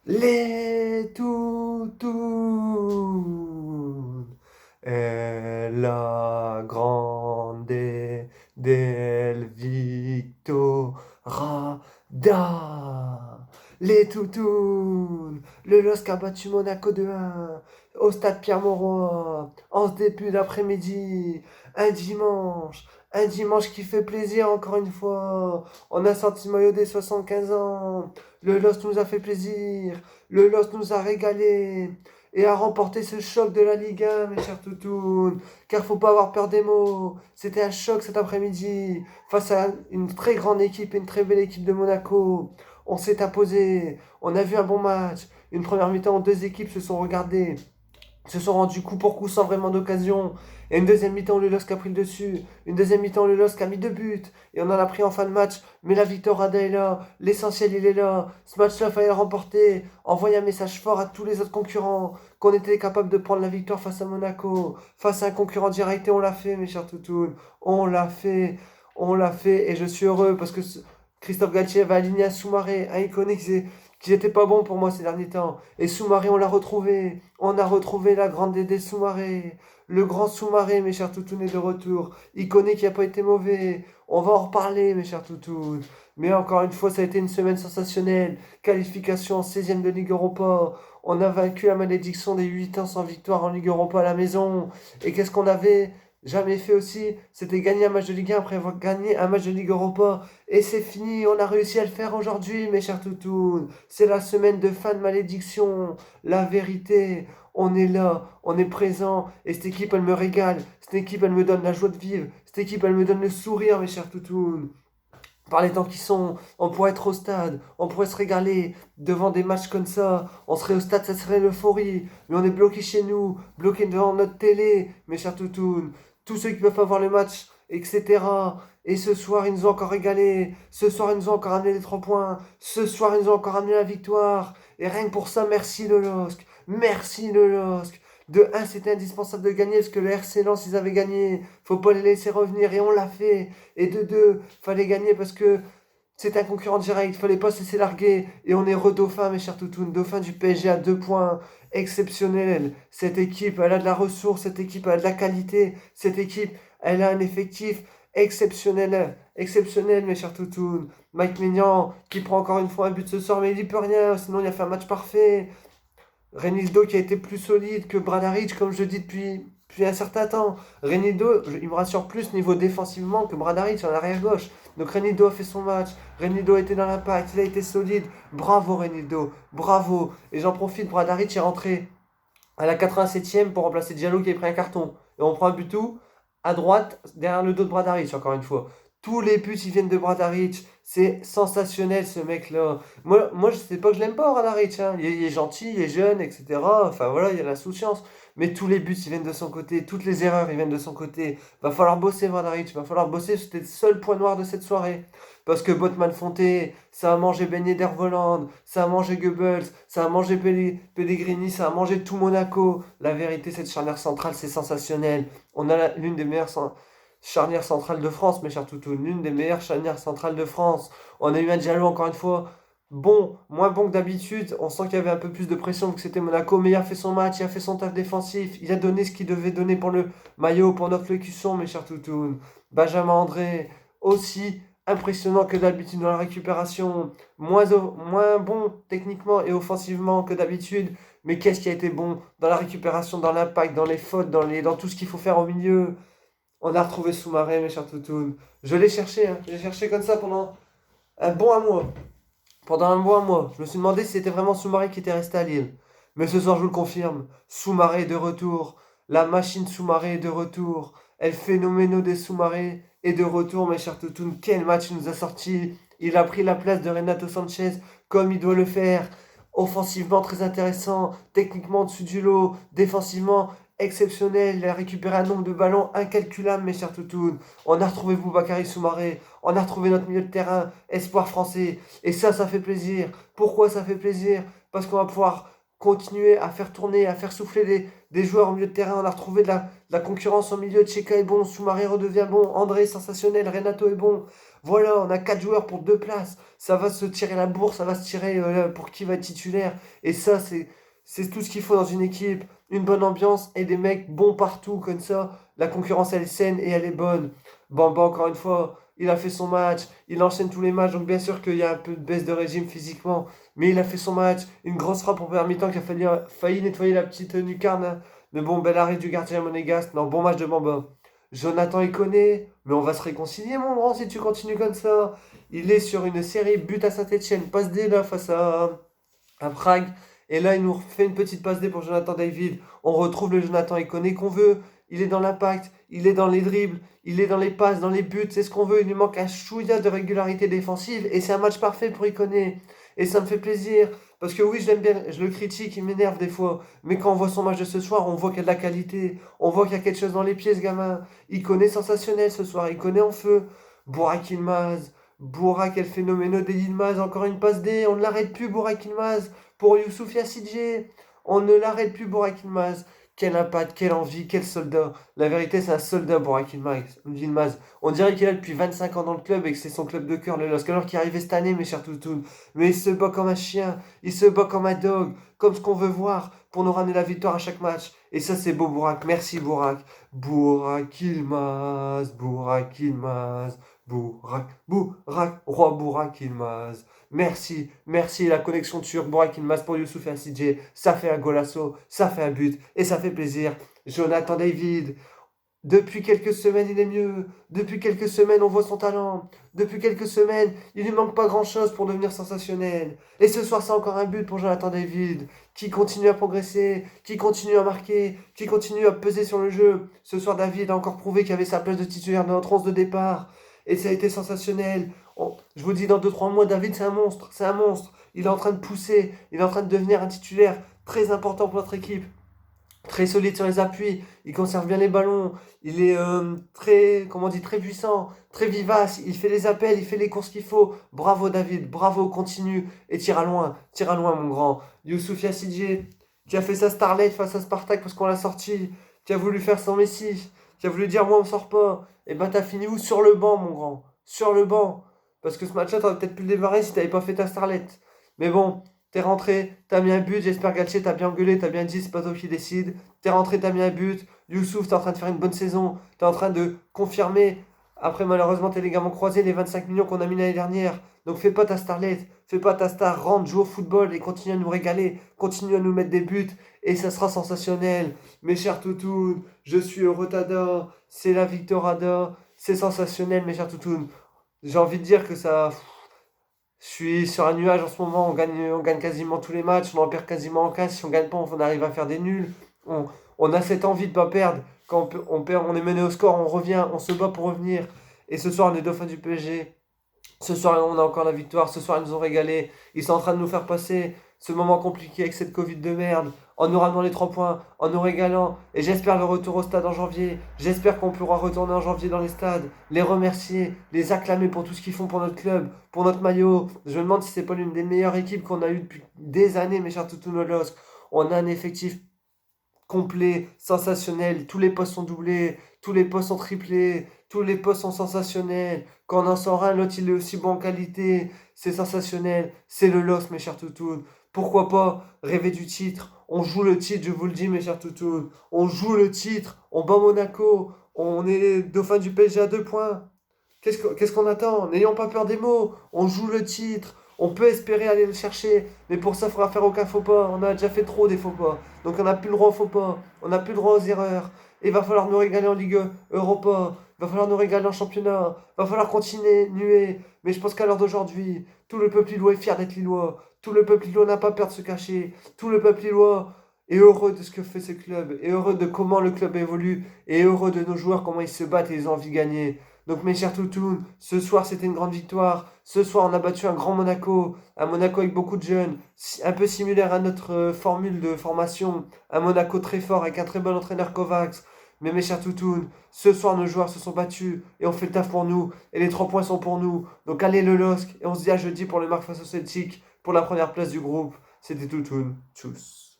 Les toutous et la grande del Victorada. Les toutous, le LOSC a battu Monaco 2-1 au stade Pierre-Mauroy en ce début d'après-midi. Un dimanche, un dimanche qui fait plaisir encore une fois. On a sorti le maillot des 75 ans. Le LOSC nous a fait plaisir. Le LOSC nous a régalé et a remporté ce choc de la Ligue 1, mes chers toutous. Car faut pas avoir peur des mots. C'était un choc cet après-midi face à une très grande équipe et une très belle équipe de Monaco. On s'est imposé. On a vu un bon match. Une première mi-temps où deux équipes se sont regardées, se sont rendus coup pour coup sans vraiment d'occasion. Et une deuxième mi-temps où le LOSC a pris le dessus. Une deuxième mi-temps où le LOSC a mis deux buts. Et on en a pris en fin de match. Mais la victoire est là. L'essentiel, il est là. Ce match-là, il fallait le remporter. Envoyer un message fort à tous les autres concurrents. Qu'on était capable de prendre la victoire face à Monaco. Face à un concurrent direct. Et on l'a fait, mes chers toutous. On l'a fait. On l'a fait. Et je suis heureux parce que Christophe Galtier va aligner un Soumaré, un iconique qui n'était pas bon pour moi ces derniers temps. Et Soumaré, on l'a retrouvé. On a retrouvé la grande Dédé Soumaré. Le grand Soumaré, mes chers toutous, est de retour. Iconique qui n'a pas été mauvais. On va en reparler, mes chers toutous. Mais encore une fois, ça a été une semaine sensationnelle. Qualification en 16e de Ligue Europa. On a vaincu la malédiction des 8 ans sans victoire en Ligue Europa à la maison. Et qu'est-ce qu'on avait jamais fait aussi? C'était gagner un match de Ligue 1 après avoir gagné un match de Ligue Europa. Et c'est fini, on a réussi à le faire aujourd'hui, mes chers toutous. C'est la semaine de fin de malédiction. La vérité, on est là, on est présent. Et cette équipe, elle me régale. Cette équipe, elle me donne la joie de vivre. Cette équipe, elle me donne le sourire, mes chers toutous. Par les temps qui sont, on pourrait être au stade, on pourrait se régaler devant des matchs comme ça. On serait au stade, ça serait l'euphorie. Mais on est bloqué chez nous, bloqué devant notre télé, mes chers toutous. Tous ceux qui peuvent pas voir le match, etc. Et ce soir, ils nous ont encore régalé. Ce soir, ils nous ont encore amené les 3 points. Ce soir, ils nous ont encore amené la victoire. Et rien que pour ça, merci le LOSC. Merci le LOSC. De un, c'était indispensable de gagner parce que le RC Lens, ils avaient gagné. Faut pas les laisser revenir et on l'a fait. Et de deux, fallait gagner parce que c'est un concurrent direct. Fallait pas se laisser larguer. Et on est redauphin, mes chers toutous. Dauphin du PSG à 2 points. Exceptionnel. Cette équipe, elle a de la ressource. Cette équipe, elle a de la qualité. Cette équipe, elle a un effectif exceptionnel. Exceptionnel, mes chers toutous. Mike Maignan qui prend encore une fois un but ce soir, mais il n'y peut rien. Sinon, il a fait un match parfait. Renildo qui a été plus solide que Bradaric, comme je dis depuis un certain temps. Renildo, il me rassure plus niveau défensivement que Bradaric en arrière gauche. Donc Renildo a fait son match. Renildo a été dans l'impact, il a été solide. Bravo Renildo, bravo. Et j'en profite, Bradaric est rentré à la 87e pour remplacer Diallo qui a pris un carton. Et on prend un but tout à droite, derrière le dos de Bradaric, encore une fois. Tous les buts, ils viennent de Bradaric. C'est sensationnel, ce mec-là. Moi, je sais pas que je l'aime pas, Bradaric. Hein. Il est gentil, il est jeune, etc. Enfin, voilà, il y a l'insouciance. Mais tous les buts, ils viennent de son côté. Toutes les erreurs, ils viennent de son côté. Va falloir bosser, Bradaric. Va falloir bosser. C'était le seul point noir de cette soirée. Parce que Botman Fonté, ça a mangé Ben Yedder Voland, ça a mangé Goebbels, ça a mangé Pellegrini, ça a mangé tout Monaco. La vérité, cette charnière centrale, c'est sensationnel. On a l'une des meilleures charnières centrales de France, mes chers toutous. L'une des meilleures charnières centrales de France. On a eu un Diallo, encore une fois, bon, moins bon que d'habitude. On sent qu'il y avait un peu plus de pression que c'était Monaco, mais il a fait son match, il a fait son taf défensif. Il a donné ce qu'il devait donner pour le maillot, pour notre écusson, mes chers toutous. Benjamin André, aussi impressionnant que d'habitude dans la récupération, moins bon techniquement et offensivement que d'habitude, mais qu'est-ce qui a été bon dans la récupération, dans l'impact, dans les fautes, dans tout ce qu'il faut faire au milieu. On a retrouvé Soumaré, mes chers toutous. Je l'ai cherché, hein. Je l'ai cherché comme ça pendant un bon mois. Pendant un bon mois. Je me suis demandé si c'était vraiment Soumaré qui était resté à Lille. Mais ce soir, je vous le confirme. Soumaré est de retour. La machine Soumaré est de retour. El Phénoméno des Soumaré est de retour, mes chers toutous. Quel match il nous a sorti. Il a pris la place de Renato Sanchez comme il doit le faire. Offensivement, très intéressant. Techniquement, au-dessus du lot. Défensivement, exceptionnel. Il a récupéré un nombre de ballons incalculable, mes chers toutous. On a retrouvé Boubakary Soumaré. On a retrouvé notre milieu de terrain. Espoir français. Et ça fait plaisir. Pourquoi ça fait plaisir? Parce qu'on va pouvoir continuer à faire tourner, à faire souffler des joueurs au milieu de terrain. On a retrouvé de la concurrence au milieu. Tcheka est bon, Soumaré redevient bon, André sensationnel, Renato est bon. Voilà, on a 4 joueurs pour 2 places. Ça va se tirer la bourse, ça va se tirer pour qui va être titulaire. Et ça, c'est tout ce qu'il faut dans une équipe. Une bonne ambiance et des mecs bons partout comme ça. La concurrence, elle est saine et elle est bonne. Bamba, encore une fois, il a fait son match. Il enchaîne tous les matchs. Donc, bien sûr qu'il y a un peu de baisse de régime physiquement. Mais il a fait son match. Une grosse frappe en première mi-temps qui a failli nettoyer la petite lucarne, hein. Mais bon, bel arrêt du gardien monégasque. Non, bon match de Bamba. Jonathan Iconé, mais on va se réconcilier, mon grand, si tu continues comme ça. Il est sur une série but à Saint-Etienne, passe D là face à Prague. Et là, il nous fait une petite passe D pour Jonathan David. On retrouve le Jonathan Iconé qu'on veut. Il est dans l'impact, il est dans les dribbles, il est dans les passes, dans les buts. C'est ce qu'on veut. Il lui manque un chouïa de régularité défensive. Et c'est un match parfait pour Iconé. Et ça me fait plaisir. Parce que oui, je l'aime bien, je le critique, il m'énerve des fois. Mais quand on voit son match de ce soir, on voit qu'il y a de la qualité. On voit qu'il y a quelque chose dans les pieds, ce gamin. Iconé sensationnel ce soir. Iconé en feu. Burak Yılmaz. Burak El Phénoméno de Yılmaz. Encore une passe D. On ne l'arrête plus, Burak Yılmaz. Pour Youssouf Yassidje. On ne l'arrête plus, Burak Yılmaz. Quel impact, quelle envie, quel soldat. La vérité, c'est un soldat, Burak Yılmaz. On dirait qu'il est là depuis 25 ans dans le club et que c'est son club de cœur, le LOSC. Alors qu'il est arrivé cette année, mes chers toutous. Mais il se bat comme un chien, il se bat comme un dog, comme ce qu'on veut voir pour nous ramener la victoire à chaque match. Et ça, c'est beau, Burak. Merci, Burak. Burak Yılmaz, Burak Yılmaz, Roi Burak Yılmaz. Merci, merci. La connexion turque, Burak Yılmaz pour Youssouf Yassidje. Ça fait un golasso, ça fait un but et ça fait plaisir. Jonathan David. Depuis quelques semaines, il est mieux. Depuis quelques semaines, on voit son talent. Depuis quelques semaines, il lui manque pas grand-chose pour devenir sensationnel. Et ce soir, c'est encore un but pour Jonathan David, qui continue à progresser, qui continue à marquer, qui continue à peser sur le jeu. Ce soir, David a encore prouvé qu'il avait sa place de titulaire dans notre 11 de départ. Et ça a été sensationnel. Je vous dis, dans 2-3 mois, David, c'est un monstre. C'est un monstre. Il est en train de pousser. Il est en train de devenir un titulaire très important pour notre équipe. Très solide sur les appuis, il conserve bien les ballons, il est très, comment on dit, très puissant, très vivace, il fait les appels, il fait les courses qu'il faut. Bravo David, bravo, continue et tire à loin mon grand. Youssouf Yassidje, qui a fait sa starlet face à Spartak parce qu'on l'a sorti, qui a voulu faire son Messi, qui a voulu dire moi on sort pas, et ben t'as fini où? Sur le banc mon grand, sur le banc. Parce que ce match-là t'aurais peut-être pu le démarrer si t'avais pas fait ta starlet. Mais bon, t'es rentré, t'as mis un but, j'espère Galtier t'as bien engueulé, t'as bien dit, c'est pas toi qui décide. T'es rentré, t'as mis un but. Youssouf, t'es en train de faire une bonne saison. T'es en train de confirmer. Après, malheureusement, t'es les ligaments croisés, les 25 millions qu'on a mis l'année dernière. Donc fais pas ta starlet, fais pas ta star, rentre, joue au football et continue à nous régaler, continue à nous mettre des buts et ça sera sensationnel. Mes chers toutous, je suis heureux Tada, c'est la victorada, c'est sensationnel mes chers toutous. J'ai envie de dire que ça... Je suis sur un nuage en ce moment, on gagne quasiment tous les matchs, on en perd quasiment en 15. Si on gagne pas, on arrive à faire des nuls. On, on a cette envie de pas perdre. Quand on perd, on est mené au score, on revient, on se bat pour revenir. Et ce soir, on est dauphin du PSG. Ce soir, on a encore la victoire. Ce soir, ils nous ont régalé. Ils sont en train de nous faire passer ce moment compliqué avec cette Covid de merde, en nous ramenant les 3 points, en nous régalant. Et j'espère le retour au stade en janvier. J'espère qu'on pourra retourner en janvier dans les stades, les remercier, les acclamer pour tout ce qu'ils font pour notre club, pour notre maillot. Je me demande si c'est pas l'une des meilleures équipes qu'on a eues depuis des années, mes chers toutous Lolos. On a un effectif complet, sensationnel. Tous les postes sont doublés, tous les postes sont triplés, tous les postes sont sensationnels. Quand on en sort un, l'autre il est aussi bon en qualité. C'est sensationnel. C'est le LOS, mes chers toutous. Pourquoi pas rêver du titre? On joue le titre, je vous le dis, mes chers toutous. On joue le titre. On bat Monaco. On est dauphin du PSG à 2 points. Qu'est-ce qu'on attend? N'ayons pas peur des mots. On joue le titre. On peut espérer aller le chercher. Mais pour ça, il faudra faire aucun faux pas. On a déjà fait trop des faux pas. Donc on n'a plus le droit aux faux pas. On n'a plus le droit aux erreurs. Et il va falloir nous régaler en Ligue Europa. Il va falloir nous régaler en championnat. Il va falloir continuer. Mais je pense qu'à l'heure d'aujourd'hui, tout le peuple lillois est fier d'être lillois. Tout le peuple lillois n'a pas peur de se cacher. Tout le peuple lillois est heureux de ce que fait ce club. Est heureux de comment le club évolue. Et heureux de nos joueurs, comment ils se battent et ils ont envie de gagner. Donc mes chers toutous, ce soir c'était une grande victoire. Ce soir on a battu un grand Monaco. Un Monaco avec beaucoup de jeunes. Un peu similaire à notre formule de formation. Un Monaco très fort avec un très bon entraîneur Kovacs. Mais mes chers toutous, ce soir nos joueurs se sont battus et on fait le taf pour nous. Et les 3 points sont pour nous. Donc allez le LOSC. Et on se dit à jeudi pour le match face au Celtic. Pour la première place du groupe. C'était Toutoun. Tchuss.